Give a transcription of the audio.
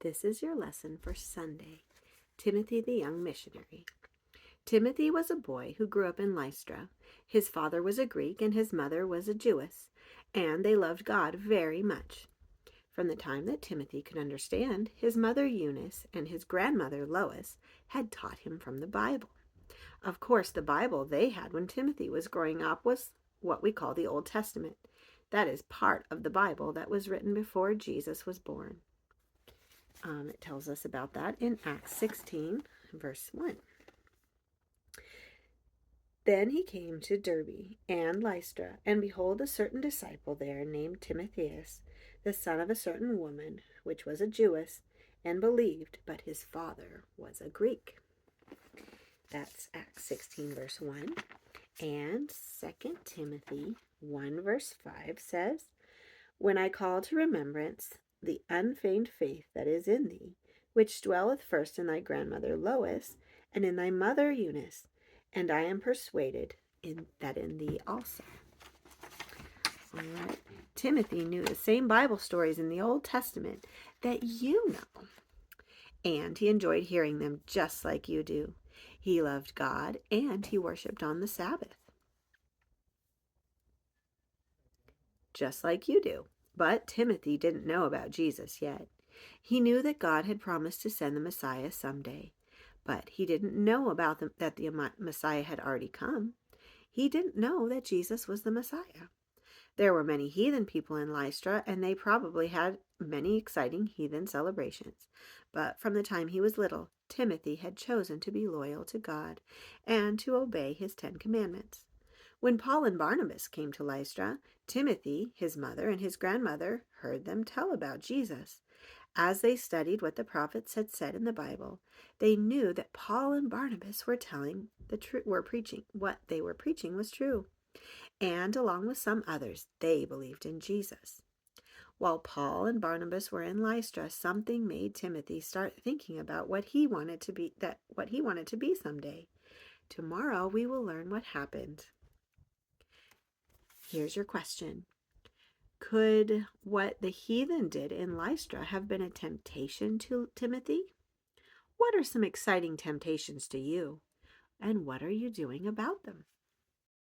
This is your lesson for Sunday. Timothy the Young Missionary. Timothy was a boy who grew up in Lystra. His father was a Greek and his mother was a Jewess, and they loved God very much. From the time that Timothy could understand, his mother Eunice and his grandmother Lois had taught him from the Bible. Of course, the Bible they had when Timothy was growing up was what we call the Old Testament. That is part of the Bible that was written before Jesus was born. It tells us about that in Acts 16, verse 1. Then he came to Derbe and Lystra, and behold, a certain disciple there named Timotheus, the son of a certain woman, which was a Jewess, and believed, but his father was a Greek. That's Acts 16, verse 1. And 2 Timothy 1, verse 5 says, When I call to remembrance the unfeigned faith that is in thee, which dwelleth first in thy grandmother Lois, and in thy mother Eunice, and I am persuaded that in thee also. All right. Timothy knew the same Bible stories in the Old Testament that you know, and he enjoyed hearing them just like you do. He loved God, and he worshiped on the Sabbath, just like you do. But Timothy didn't know about Jesus yet. He knew that God had promised to send the Messiah someday, but he didn't know about that the Messiah had already come. He didn't know that Jesus was the Messiah. There were many heathen people in Lystra, and they probably had many exciting heathen celebrations. But from the time he was little, Timothy had chosen to be loyal to God and to obey his 10 commandments. When Paul and Barnabas came to Lystra, Timothy, his mother, and his grandmother heard them tell about Jesus. As they studied what the prophets had said in the Bible, they knew that Paul and Barnabas were preaching what they were preaching was true. And along with some others, they believed in Jesus. While Paul and Barnabas were in Lystra, something made Timothy start thinking about what he wanted to be someday. Tomorrow we will learn what happened. Here's your question. Could what the heathen did in Lystra have been a temptation to Timothy? What are some exciting temptations to you? And what are you doing about them?